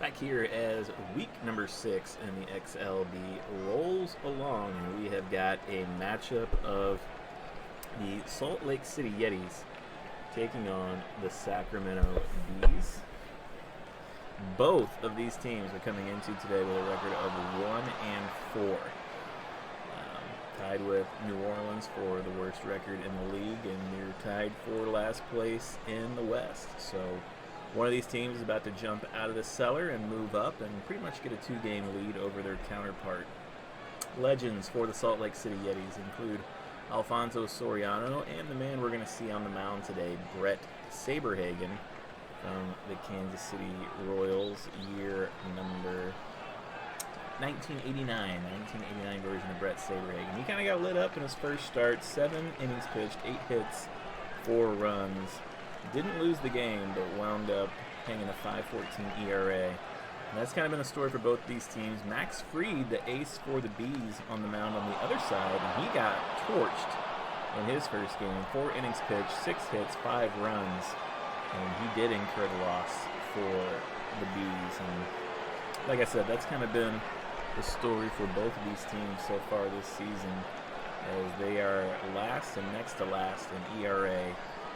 Back here as week number 6 in the XLB rolls along, and we have got a matchup of the Salt Lake City Yetis taking on the Sacramento Bees. Both of these teams are coming into today with a record of 1-4. Tied with New Orleans for the worst record in the league, and they're tied for last place in the West. So one of these teams is about to jump out of the cellar and move up and pretty much get a 2-game lead over their counterpart. Legends for the Salt Lake City Yetis include Alfonso Soriano and the man we're going to see on the mound today, Bret Saberhagen, from the Kansas City Royals, year number 1989 version of Bret Saberhagen. He kind of got lit up in his first start, 7 innings pitched, 8 hits, 4 runs. Didn't lose the game, but wound up hanging a 5.14 ERA. And that's kind of been the story for both these teams. Max Fried, the ace for the Bees, on the mound on the other side, and he got torched in his first game. 4 innings pitched, 6 hits, 5 runs, and he did incur the loss for the Bees. And like I said, that's kind of been the story for both of these teams so far this season, as they are last and next to last in ERA.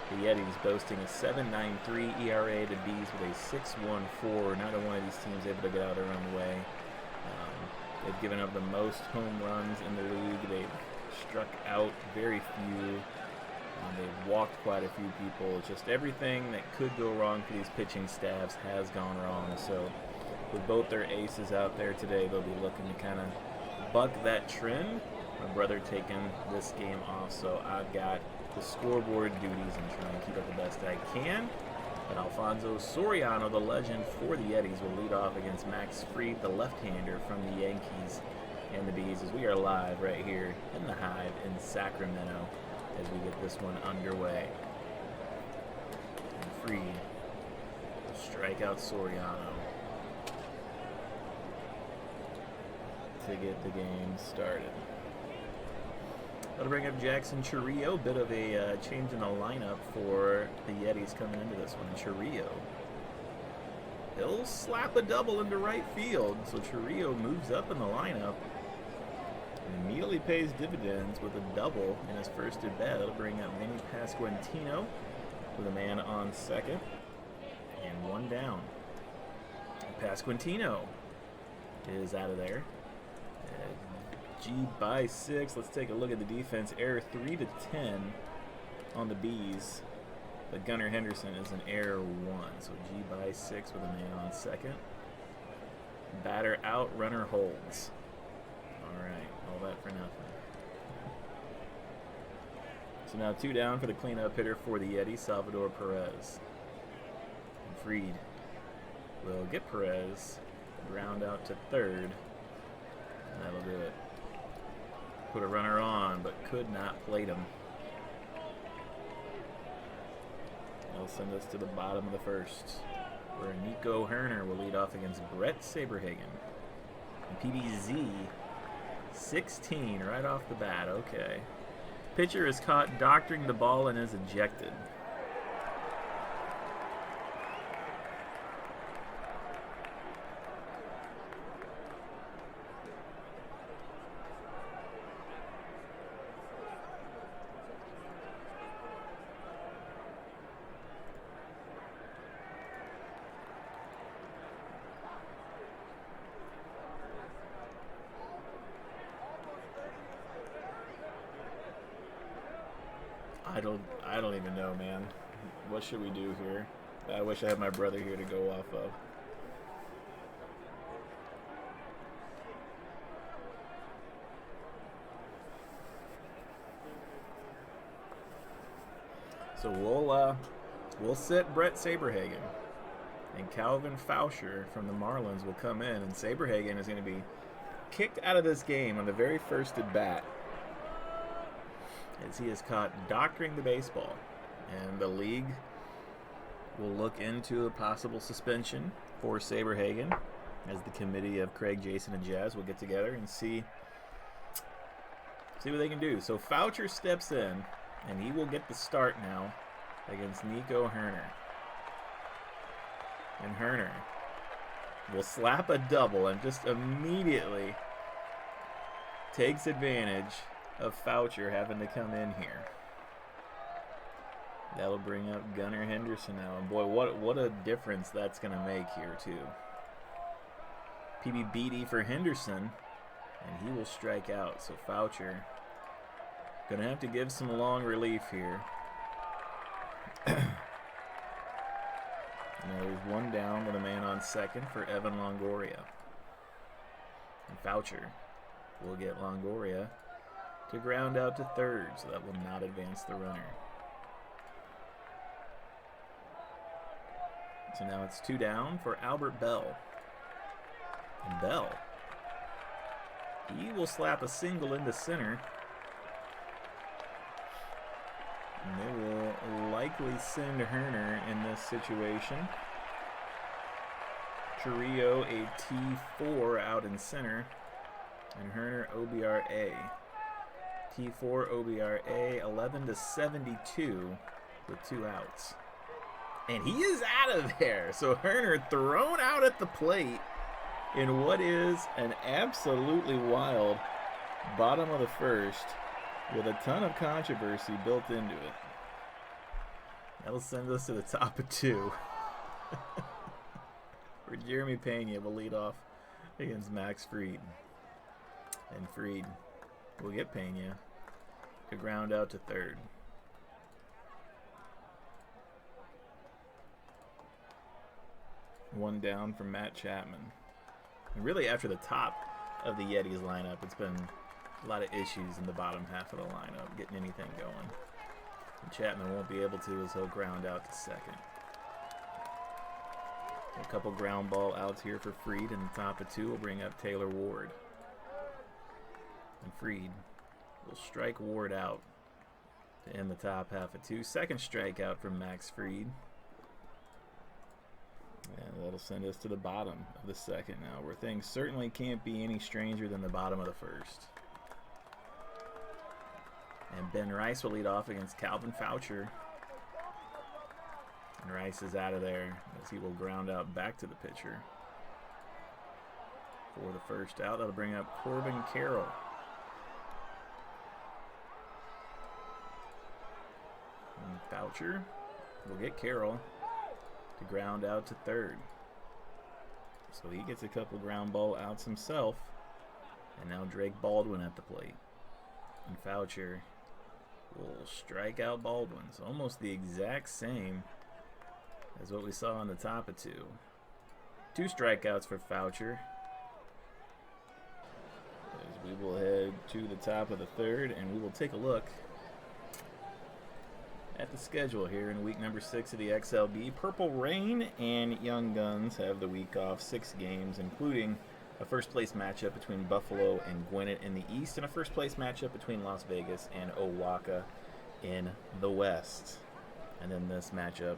The Yetis boasting a 7.93 ERA, the Bees with a 6.14. Neither one of these teams able to get out of their own way. They've given up the most home runs in the league. They've struck out very few. They've walked quite a few people. Just everything that could go wrong for these pitching staffs has gone wrong. So with both their aces out there today, they'll be looking to kind of buck that trend. My brother taking this game off, so I've got the scoreboard duties and trying to keep up the best I can. But Alfonso Soriano, the legend for the Yetis, will lead off against Max Fried, the left-hander from the Yankees and the Bees, as we are live right here in the Hive in Sacramento as we get this one underway. And Fried will strike out Soriano to get the game started. That'll bring up Jackson Chourio. Bit of a change in the lineup for the Yetis coming into this one. Chourio, he'll slap a double into right field. So Chourio moves up in the lineup and immediately pays dividends with a double in his first at bat. That'll bring up Manny Pasquantino with a man on second and 1 down. Pasquantino is out of there. G by 6. Let's take a look at the defense. Error 3-10 on the Bees, but Gunnar Henderson is an error 1. So G by 6 with a man on second. Batter out, runner holds. All right, all that for nothing. So now 2 down for the cleanup hitter for the Yetis, Salvador Perez. And Fried will get Perez, ground out to third, and that'll do it. Put a runner on, but could not plate him. That'll send us to the bottom of the first, where Nico Herner will lead off against Bret Saberhagen. And PBZ 16 right off the bat. Okay. Pitcher is caught doctoring the ball and is ejected. I don't even know, man. What should we do here? I wish I had my brother here to go off of. So we'll sit Bret Saberhagen, and Calvin Foucher from the Marlins will come in, and Saberhagen is going to be kicked out of this game on the very first at bat, as he is caught doctoring the baseball. And the league will look into a possible suspension for Saberhagen, as the committee of Craig, Jason, and Jazz will get together and see what they can do. So Foucher steps in, and he will get the start now against Nico Herner. And Herner will slap a double and just immediately takes advantage of Foucher having to come in here. That'll bring up Gunnar Henderson now. And boy, what a difference that's going to make here, too. PBBD for Henderson, and he will strike out. So Foucher going to have to give some long relief here. Now there's one down with a man on second for Evan Longoria. And Foucher will get Longoria to ground out to third, so that will not advance the runner. So now it's 2 down for Albert Bell. And Bell, he will slap a single into center. And they will likely send Herner in this situation. Trio a T4 out in center. And Herner OBRA. T4 OBRA 11-72 with 2 outs. And he is out of there. So Herner thrown out at the plate in what is an absolutely wild bottom of the first with a ton of controversy built into it. That'll send us to the top of 2. Where Jeremy Pena will lead off against Max Fried. And Fried will get Pena to ground out to third. One down from Matt Chapman. And really, after the top of the Yetis lineup, it's been a lot of issues in the bottom half of the lineup, getting anything going. And Chapman won't be able to, as he'll ground out to second. A couple ground ball outs here for Fried, and the top of 2 will bring up Taylor Ward. And Fried will strike Ward out to end the top half of 2. Second strikeout from Max Fried. And that'll send us to the bottom of the second now, where things certainly can't be any stranger than the bottom of the first. And Ben Rice will lead off against Calvin Foucher. And Rice is out of there as he will ground out back to the pitcher for the first out. That'll bring up Corbin Carroll. And Foucher will get Carroll to ground out to third. So he gets a couple ground ball outs himself. And now Drake Baldwin at the plate. And Foucher will strike out Baldwin. So almost the exact same as what we saw on the top of 2. 2 strikeouts for Foucher. As we will head to the top of the third, and we will take a look at the schedule here in week number 6 of the XLB. Purple Rain and Young Guns have the week off. 6 games, including a first place matchup between Buffalo and Gwinnett in the East, and a first place matchup between Las Vegas and Owaka in the West. And then this matchup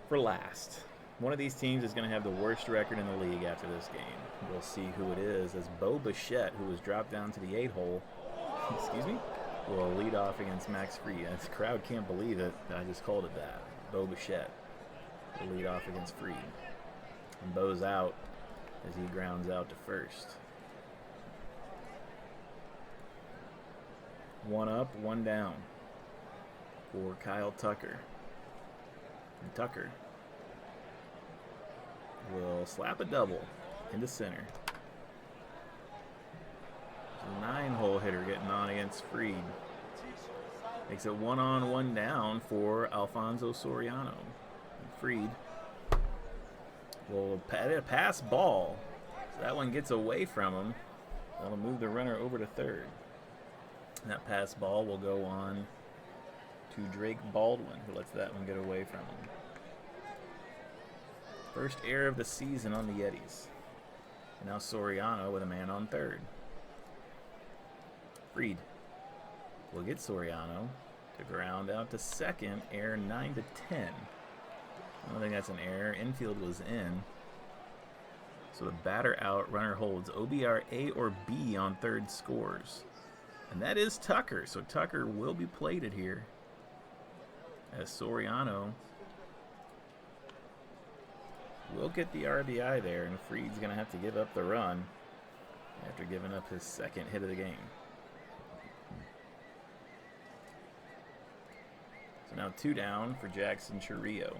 for last. One of these teams is going to have the worst record in the league after this game. We'll see who it is, as Bo Bichette, who was dropped down to the 8-hole, excuse me, will lead off against Max Fried. And the crowd can't believe it. I just called it that. Bo Bichette will lead off against Fried. And Bo's out as he grounds out to first. 1 up, 1 down for Kyle Tucker. And Tucker will slap a double into center. A 9-hole hitter getting on against Fried. Makes it 1 on, 1 down for Alfonso Soriano. And Fried will pass ball. So that one gets away from him. That'll move the runner over to third. And that pass ball will go on to Drake Baldwin, who lets that one get away from him. First error of the season on the Yetis. And now Soriano with a man on third. Fried will get Soriano to ground out to second, error 9-10. I don't think that's an error. Infield was in. So the batter out, runner holds. OBR A or B on third scores. And that is Tucker. So Tucker will be plated here, as Soriano will get the RBI there, and Fried's going to have to give up the run after giving up his second hit of the game. So now 2 down for Jackson Churrillo.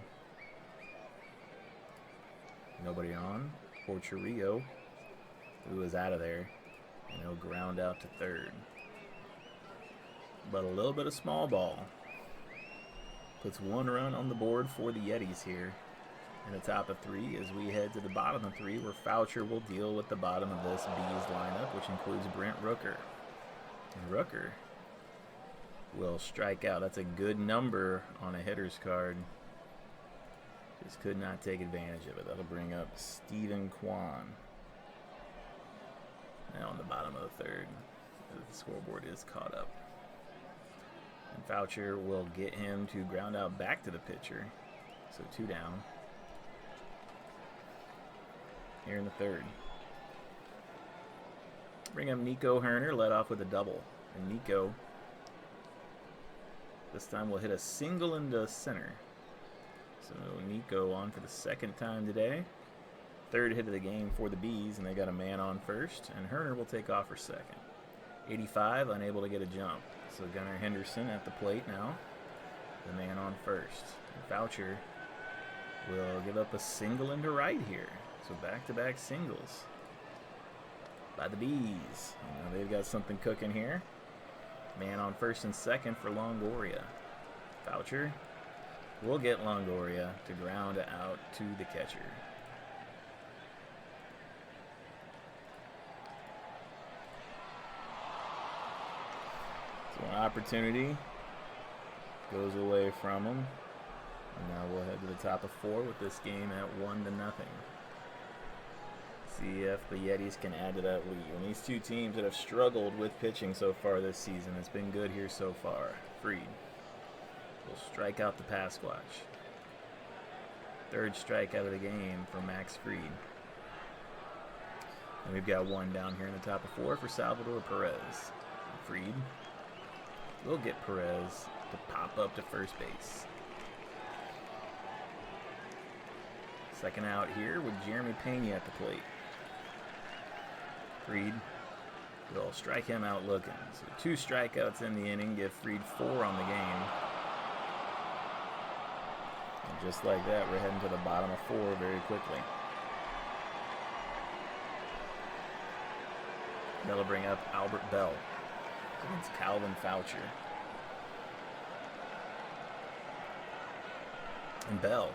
Nobody on for Churrillo, who is out of there, and he'll ground out to third. But a little bit of small ball puts 1 run on the board for the Yetis here in the top of 3 as we head to the bottom of 3, where Foucher will deal with the bottom of this Bees lineup, which includes Brent Rooker. And Rooker will strike out. That's a good number on a hitter's card. Just could not take advantage of it. That'll bring up Stephen Kwan. Now on the bottom of the 3rd, the scoreboard is caught up. And Foucher will get him to ground out back to the pitcher. So 2 down. Here in the 3rd. Bring up Nico Herner, led off with a double. And Nico, this time will hit a single into center. So Nico on for the 2nd time today. 3rd hit of the game for the Bees, and they got a man on first. And Herner will take off for 2nd. 85, unable to get a jump. So Gunnar Henderson at the plate now. The man on first. And Foucher will give up a single into right here. So back-to-back singles by the Bees. They've got something cooking here. Man on first and 2nd for Longoria. Foucher will get Longoria to ground out to the catcher. So an opportunity goes away from him. And now we'll head to the top of 4 with this game at 1-0. See if the Yetis can add to that lead. And these two teams that have struggled with pitching so far this season, it's been good here so far. Fried will strike out the Pasquatch. 3rd strikeout of the game for Max Fried. And we've got 1 down here in the top of 4 for Salvador Perez. Fried will get Perez to pop up to first base. 2nd out here with Jeremy Pena at the plate. Fried will strike him out looking. So 2 strikeouts in the inning, give Fried 4 on the game. And just like that, we're heading to the bottom of 4 very quickly. That'll bring up Albert Bell against Calvin Foucher. And Bell,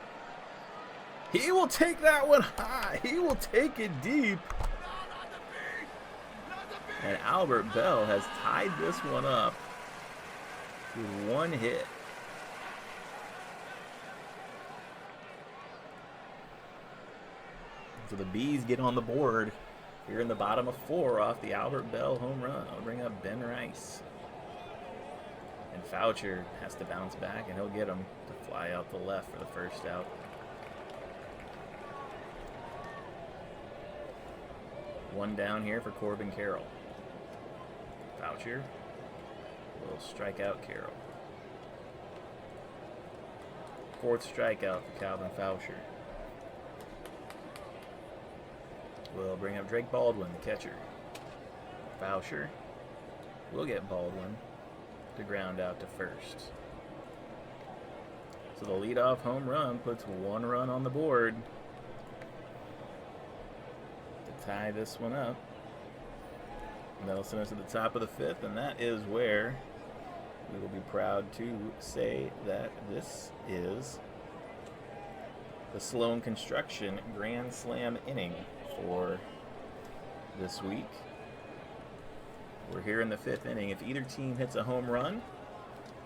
he will take that one high. He will take it deep. And Albert Bell has tied this one up with 1 hit. So the Bees get on the board here in the bottom of 4 off the Albert Bell home run. I'll bring up Ben Rice. And Foucher has to bounce back, and he'll get him to fly out the left for the 1st out. One down here for Corbin Carroll. Foucher will strike out Carroll. 4th strikeout for Calvin Foucher. We'll bring up Drake Baldwin, the catcher. Foucher will get Baldwin to ground out to first. So the leadoff home run puts 1 run on the board to tie this one up. And that'll send us to the top of the 5th, and that is where we will be proud to say that this is the Sloan Construction Grand Slam inning for this week. We're here in the 5th inning. If either team hits a home run,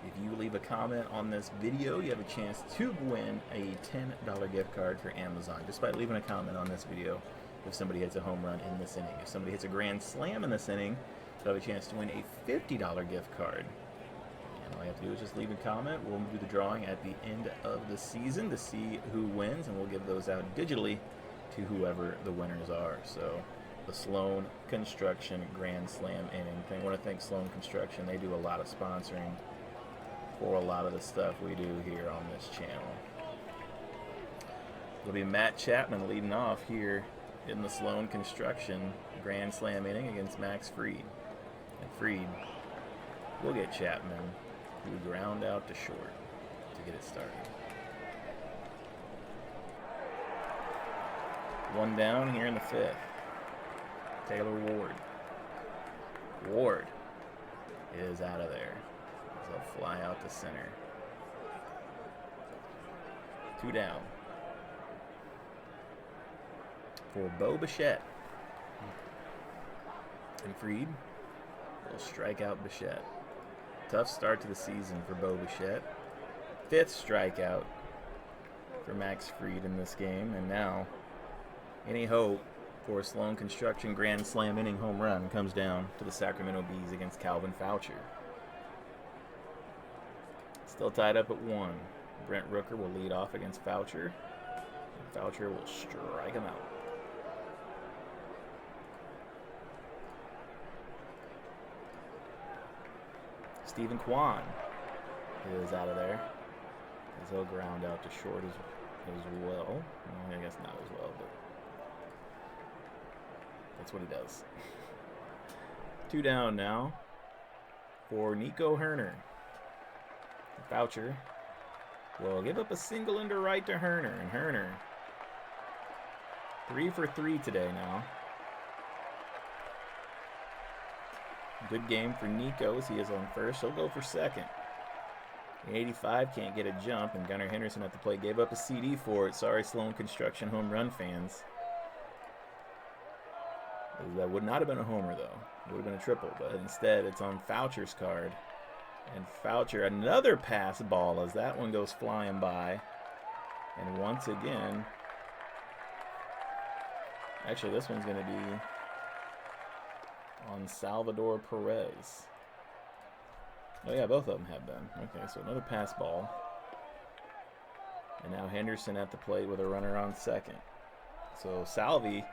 if you leave a comment on this video, you have a chance to win a $10 gift card for Amazon just by leaving a comment on this video. If somebody hits a home run in this inning, if somebody hits a grand slam in this inning, you'll have a chance to win a $50 gift card. And all you have to do is just leave a comment. We'll do the drawing at the end of the season to see who wins, and we'll give those out digitally to whoever the winners are. So the Sloan Construction Grand Slam inning. I want to thank Sloan Construction. They do a lot of sponsoring for a lot of the stuff we do here on this channel. It'll be Matt Chapman leading off here in the Sloan Construction Grand Slam inning against Max Fried. And Fried will get Chapman, who ground out to short to get it started. One down here in the fifth. Taylor Ward. Ward is out of there. He'll fly out to center. Two down. For Bo Bichette. And Fried will strike out Bichette. Tough start to the season for Bo Bichette. Fifth strikeout for Max Fried in this game. And now, any hope for a Sloan Construction Grand Slam inning home run comes down to the Sacramento Bees against Calvin Foucher. Still tied up at 1. Brent Rooker will lead off against Foucher. And Foucher will strike him out. Stephen Kwan is out of there, as he'll ground out to short as well. Well, I guess not as well, but that's what he does. Two down now for Nico Herner. Foucher will give up a single into right to Herner, and Herner 3 for 3 today now. Good game for Nico as he is on first. He'll go for second. 85 can't get a jump, and Gunnar Henderson at the plate gave up a CD for it. Sorry, Sloan Construction home run fans. That would not have been a homer, though. It would have been a triple, but instead it's on Foucher's card. And Foucher, another pass ball as that one goes flying by. And once again, actually this one's going to be on Salvador Perez. Oh yeah, both of them have been. Okay, so another pass ball. And now Henderson at the plate with a runner on second. So Salvi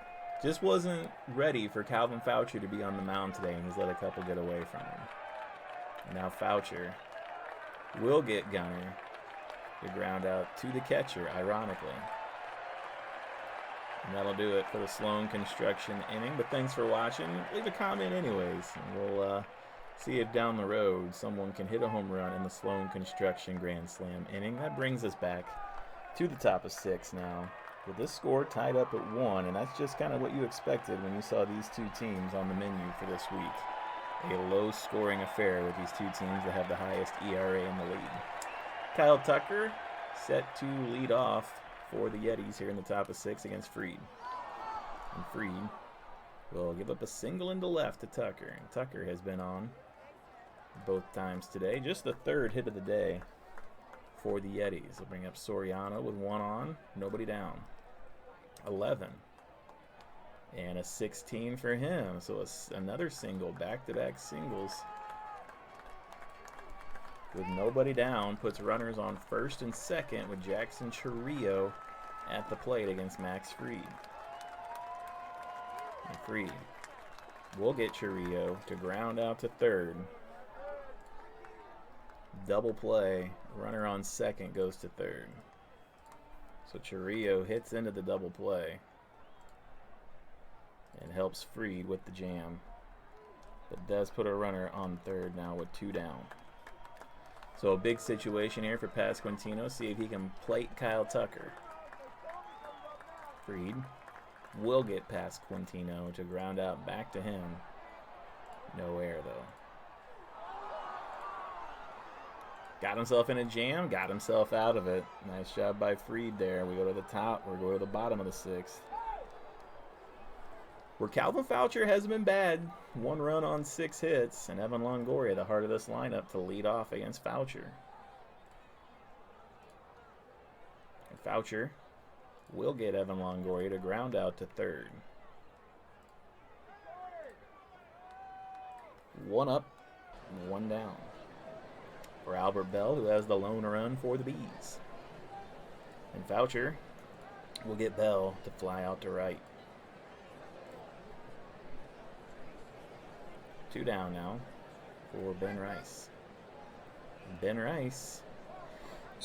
just wasn't ready for Calvin Foucher to be on the mound today, and he's let a couple get away from him. And now Foucher will get Gunnar to ground out to the catcher, ironically. And that'll do it for the Sloan Construction inning. But thanks for watching. Leave a comment anyways. And we'll see if down the road someone can hit a home run in the Sloan Construction Grand Slam inning. That brings us back to the top of 6 now, with this score tied up at 1. And that's just kind of what you expected when you saw these two teams on the menu for this week. A low-scoring affair with these two teams that have the highest ERA in the league. Kyle Tucker set to lead off for the Yetis here in the top of 6 against Fried. And Fried will give up a single into left to Tucker. And Tucker has been on both times today. Just the third hit of the day for the Yetis. They'll bring up Soriano with 1 on, nobody down. 11. And a 16 for him. So another single, back-to-back singles. With nobody down, puts runners on first and second with Jackson Churrillo at the plate against Max Fried. And Fried will get Churrillo to ground out to third. Double play, runner on second goes to third. So Churrillo hits into the double play and helps Fried with the jam, but does put a runner on third now with 2 down. So a big situation here for Pasquantino. See if he can plate Kyle Tucker. Fried will get Pasquantino to ground out back to him. No air though. Got himself in a jam, got himself out of it. Nice job by Fried there. We go to the top, we go to the bottom of the 6th. Where Calvin Foucher has been bad. 1 run on 6 hits, and Evan Longoria, the heart of this lineup, to lead off against Foucher. And Foucher will get Evan Longoria to ground out to third. 1 up and 1 down for Albert Bell, who has the lone run for the Bees. And Foucher will get Bell to fly out to right. 2 down now for Ben Rice. Ben Rice.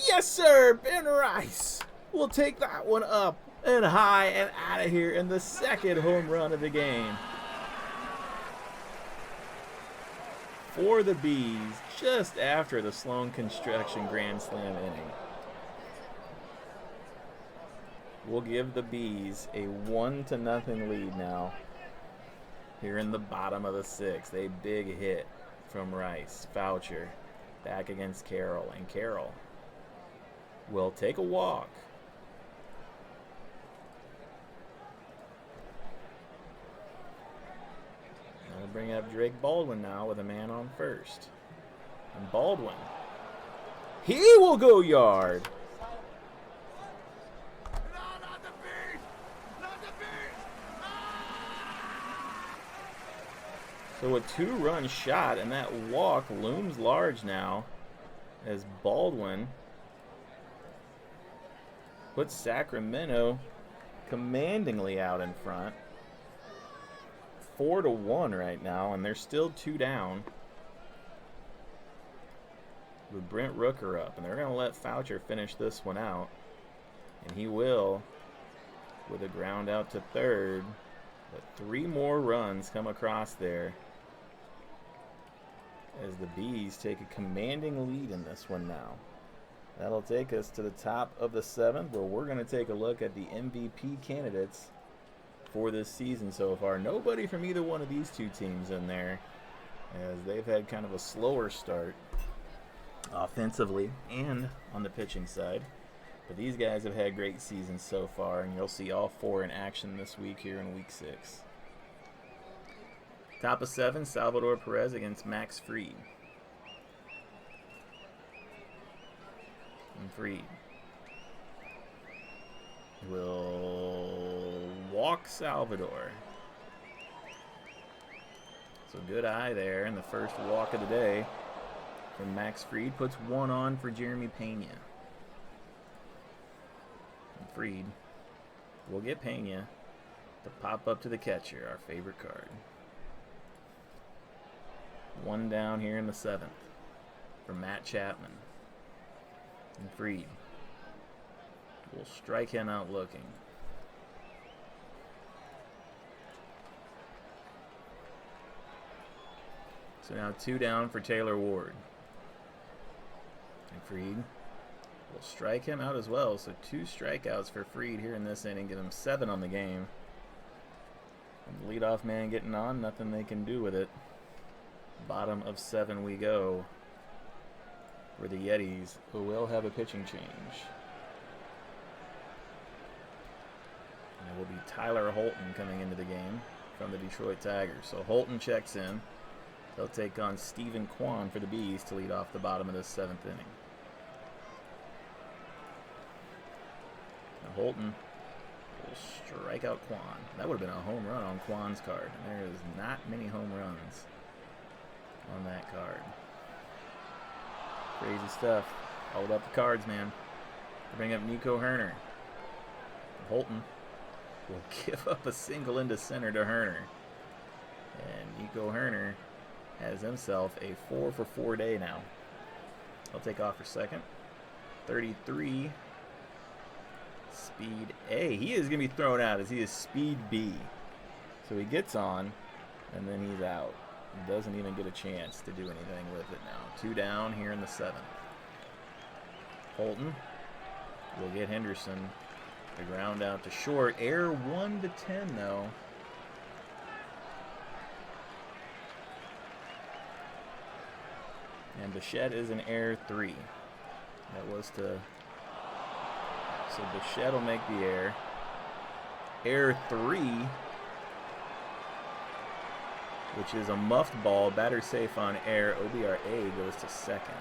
Yes, sir, Ben Rice will take that one up and high and out of here in the second home run of the game for the Bees, just after the Sloan Construction Grand Slam inning. We'll give the Bees a 1-0 lead now here in the bottom of the sixth. A big hit from Rice. Foucher back against Carroll, and Carroll will take a walk. That'll bring up Drake Baldwin now with a man on first. And Baldwin, he will go yard. So a 2-run shot, and that walk looms large now as Baldwin puts Sacramento commandingly out in front. 4-1 right now, and they're still 2 down with Brent Rooker up, and they're going to let Foucher finish this one out, and he will with a ground out to third. But 3 more runs come across there as the Bees take a commanding lead in this one now. That'll take us to the top of the 7th, where we're going to take a look at the MVP candidates for this season so far. Nobody from either one of these two teams in there, as they've had kind of a slower start offensively and on the pitching side. But these guys have had great seasons so far, and you'll see all 4 in action this week here in week 6. Top of 7, Salvador Perez against Max Fried. And Fried will walk Salvador. So good eye there, and the first walk of the day from Max Fried puts 1 on for Jeremy Pena. And Fried will get Pena to pop up to the catcher, our favorite card. 1 down here in the 7th for Matt Chapman. And Fried will strike him out looking. So now 2 down for Taylor Ward. And Fried will strike him out as well. So 2 strikeouts for Fried here in this inning. Give him 7 on the game. And the leadoff man getting on. Nothing they can do with it. Bottom of 7 we go for the Yetis, who will have a pitching change. And it will be Tyler Holton coming into the game from the Detroit Tigers. So Holton checks in. They'll take on Stephen Kwan for the Bees to lead off the bottom of this 7th inning. Now Holton will strike out Kwan. That would have been a home run on Kwan's card. And there is not many home runs on that card. Crazy stuff. Hold up the cards, man. Bring up Nico Herner. Holton will give up a single into center to Herner. And Nico Herner has himself a 4-for-4 day now. I'll take off for second. 33. Speed A. He is going to be thrown out as he is speed B. So he gets on, and then he's out. He doesn't even get a chance to do anything with it now. 2 down here in the 7th. Holton will get Henderson. The ground out to short. Error 1-10 though. And Bichette is an error 3. That was to... So Bichette will make the error. Error 3, which is a muffed ball. Batter safe on air. OBRA goes to second.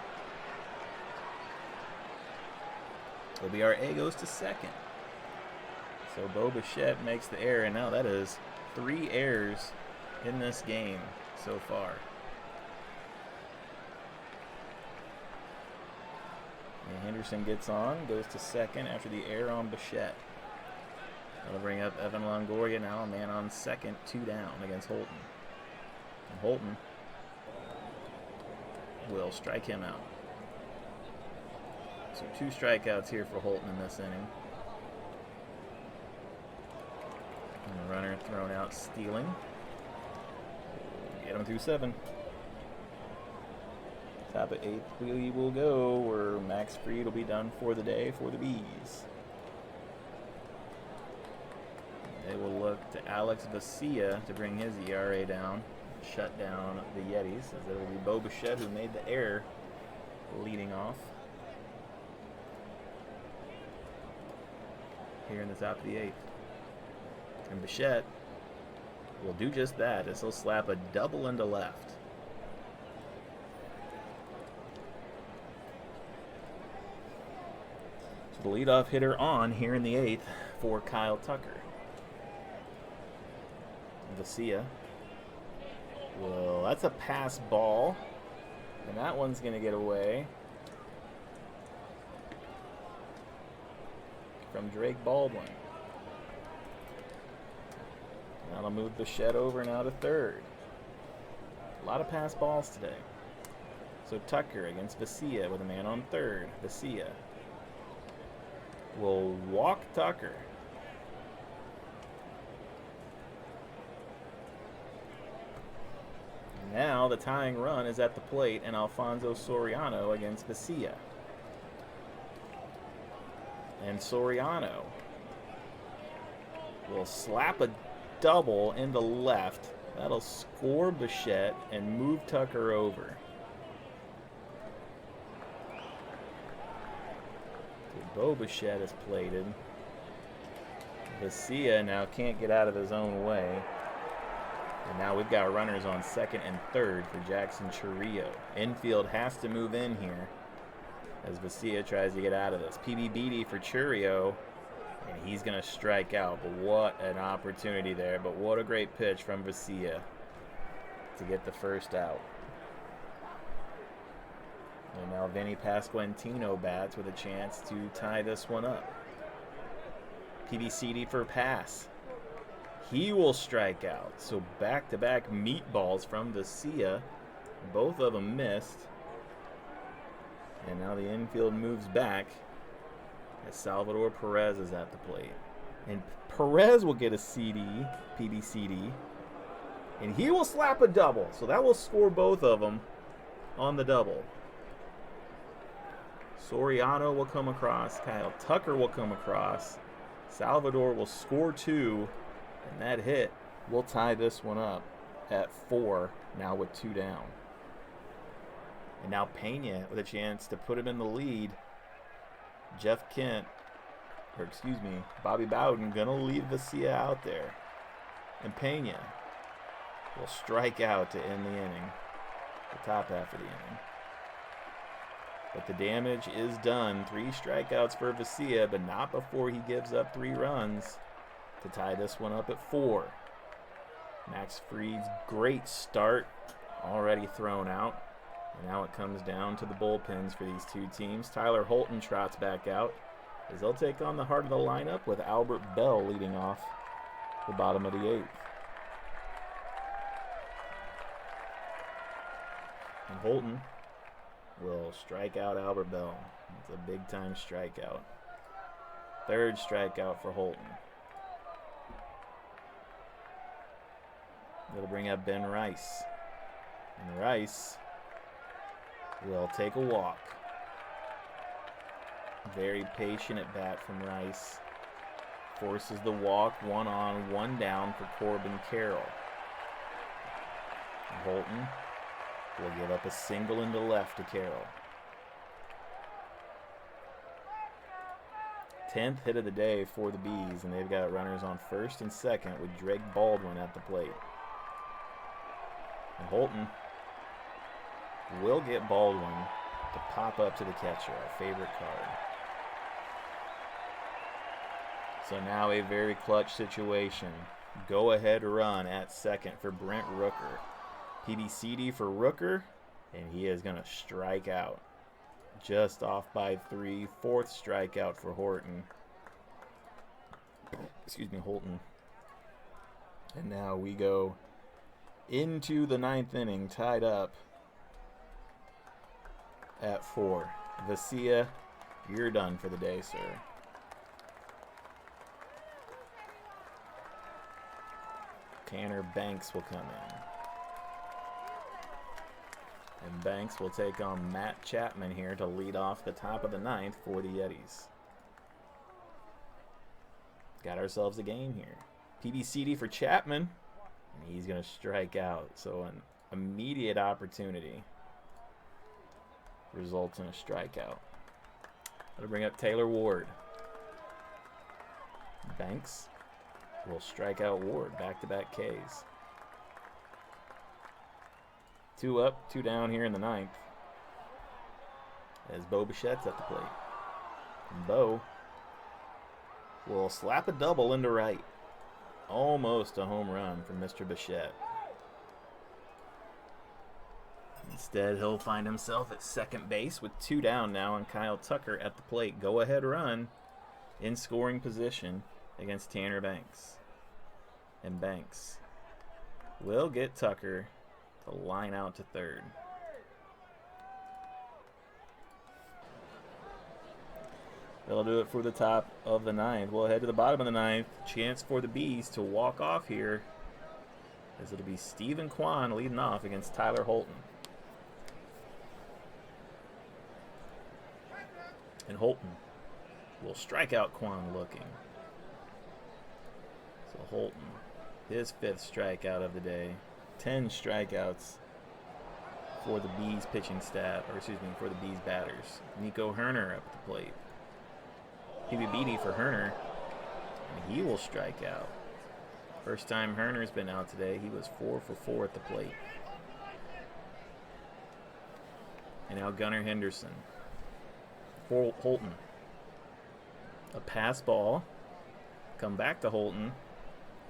OBRA goes to second. So Bo Bichette makes the error, and now that is 3 errors in this game so far. And Henderson gets on, goes to second after the error on Bichette. That'll bring up Evan Longoria now, a man on second, 2 down against Holton. And Holton will strike him out. So 2 strikeouts here for Holton in this inning. And the runner thrown out stealing. Get him through 7. Top of 8th we will go, where Max Fried will be done for the day for the Bees. They will look to Alex Vesia to bring his ERA down, shut down the Yetis, as it will be Bo Bichette who made the error leading off here in the top of the 8th. And Bichette will do just that, as he'll slap a double into left. So the leadoff hitter on here in the 8th for Kyle Tucker. Vesia. Well, that's a pass ball, and that one's going to get away from Drake Baldwin. That'll move Bichette over now to 3rd. A lot of pass balls today. So Tucker against Vesia with a man on 3rd. Vesia will walk Tucker. Now the tying run is at the plate, and Alfonso Soriano against Vesia. And Soriano will slap a double into left. That'll score Bichette and move Tucker over. So Bo Bichette is plated. Vesia now can't get out of his own way. And now we've got runners on 2nd and 3rd for Jackson Churrillo. Infield has to move in here as Vesia tries to get out of this. PBBD for Churrillo, and he's going to strike out. But what an opportunity there. But what a great pitch from Vesia to get the first out. And now Vinny Pasquantino bats with a chance to tie this one up. PBCD for pass. He will strike out. So back-to-back meatballs from Vesia. Both of them missed. And now the infield moves back as Salvador Perez is at the plate. And Perez will get a CD, PBCD. And he will slap a double. So that will score both of them on the double. Soriano will come across. Kyle Tucker will come across. Salvador will score 2. And that hit will tie this one up at 4, now with 2 down. And now Pena with a chance to put him in the lead. Bobby Bowden going to leave Vesia out there. And Pena will strike out to end the inning, the top half of the inning. But the damage is done. 3 strikeouts for Vesia, but not before he gives up 3 runs to tie this one up at 4. Max Fried's great start already thrown out. And now it comes down to the bullpens for these two teams. Tyler Holton trots back out as they'll take on the heart of the lineup with Albert Bell leading off the bottom of the 8th. And Holton will strike out Albert Bell. It's a big-time strikeout. 3rd strikeout for Holton. It'll bring up Ben Rice. And Rice will take a walk. Very patient at bat from Rice. Forces the walk, 1 on, 1 down for Corbin Carroll. And Holton will give up a single into left to Carroll. 10th hit of the day for the Bees, and they've got runners on 1st and 2nd with Drake Baldwin at the plate. And Holton will get Baldwin to pop up to the catcher, our favorite card. So now a very clutch situation. Go ahead run at 2nd for Brent Rooker. PBCD for Rooker, and he is going to strike out. Just off by 3. 4th strikeout for Holton. And now we go into the 9th inning, tied up at 4. Vesia, you're done for the day, sir. Tanner Banks will come in. And Banks will take on Matt Chapman here to lead off the top of the 9th for the Yetis. Got ourselves a game here. PBCD for Chapman. And he's going to strike out. So an immediate opportunity results in a strikeout. That'll bring up Taylor Ward. Banks will strike out Ward. Back-to-back Ks. 2 up, 2 down here in the 9th. As Bo Bichette's at the plate. And Bo will slap a double into right. Almost a home run for Mr. Bichette. Instead, he'll find himself at second base with 2 down now, and Kyle Tucker at the plate. Go-ahead run in scoring position against Tanner Banks. And Banks will get Tucker to line out to third. That'll do it for the top of the 9th. We'll head to the bottom of the 9th. Chance for the Bees to walk off here, as it'll be Stephen Kwan leading off against Tyler Holton. And Holton will strike out Kwan looking. So Holton, his 5th strikeout of the day. 10 strikeouts for the Bees pitching staff, or excuse me, for the Bees batters. Nico Herner up at the plate. PBBD for Herner, and he will strike out. First time Herner's been out today. He was 4 for 4 at the plate. And now Gunnar Henderson for Holton. A pass ball. Come back to Holton,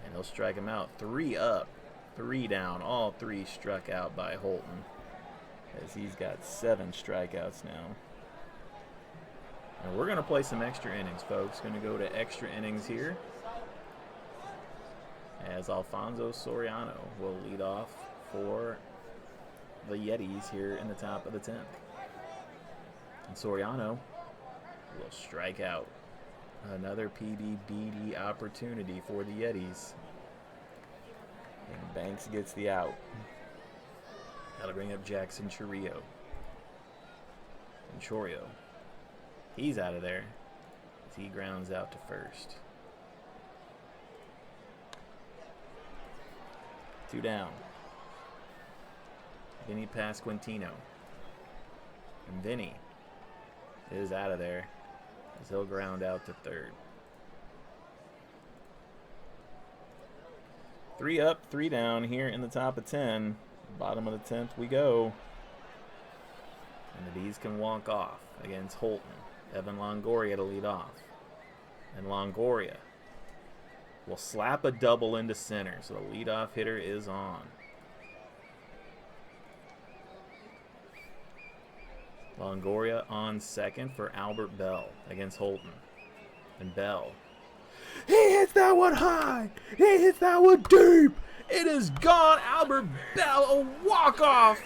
and he'll strike him out. 3 up, 3 down. All 3 struck out by Holton, as he's got 7 strikeouts now. And we're going to play some extra innings, folks. Going to go to extra innings here, as Alfonso Soriano will lead off for the Yetis here in the top of the 10th. And Soriano will strike out. Another PBBD opportunity for the Yetis. And Banks gets the out. That'll bring up Jackson Chorio. And Chorio, he's out of there as he grounds out to first. 2 down. Vinny Pasquantino. And Vinny is out of there as he'll ground out to third. 3 up, 3 down here in the top of 10. Bottom of the 10th we go. And the Bees can walk off against Holton. Evan Longoria to lead off. And Longoria will slap a double into center. So the leadoff hitter is on. Longoria on second for Albert Bell against Holton. And Bell, he hits that one high. He hits that one deep. It is gone. Albert Bell, a walk-off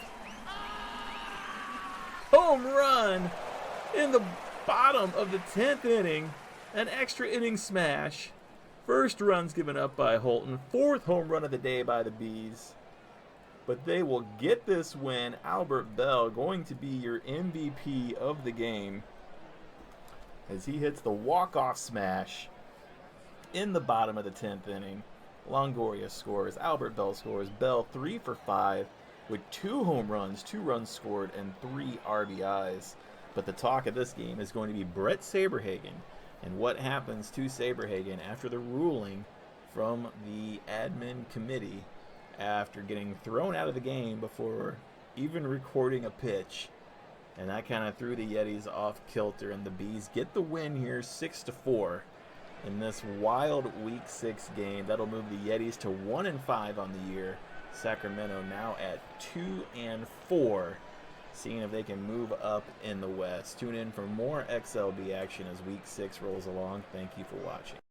home run in the bottom of the 10th inning. An extra inning smash. First runs given up by Holton. 4th home run of the day by the Bees. But they will get this win. Albert Bell going to be your MVP of the game, as he hits the walk-off smash in the bottom of the 10th inning. Longoria scores. Albert Bell scores. Bell 3 for 5 with 2 home runs, 2 runs scored, and 3 RBIs. But the talk of this game is going to be Bret Saberhagen and what happens to Saberhagen after the ruling from the admin committee after getting thrown out of the game before even recording a pitch. And that kind of threw the Yetis off kilter, and the Bees get the win here 6-4 in this wild Week 6 game. That'll move the Yetis to 1-5 on the year. Sacramento now at 2-4, seeing if they can move up in the West. Tune in for more XLB action as Week 6 rolls along. Thank you for watching.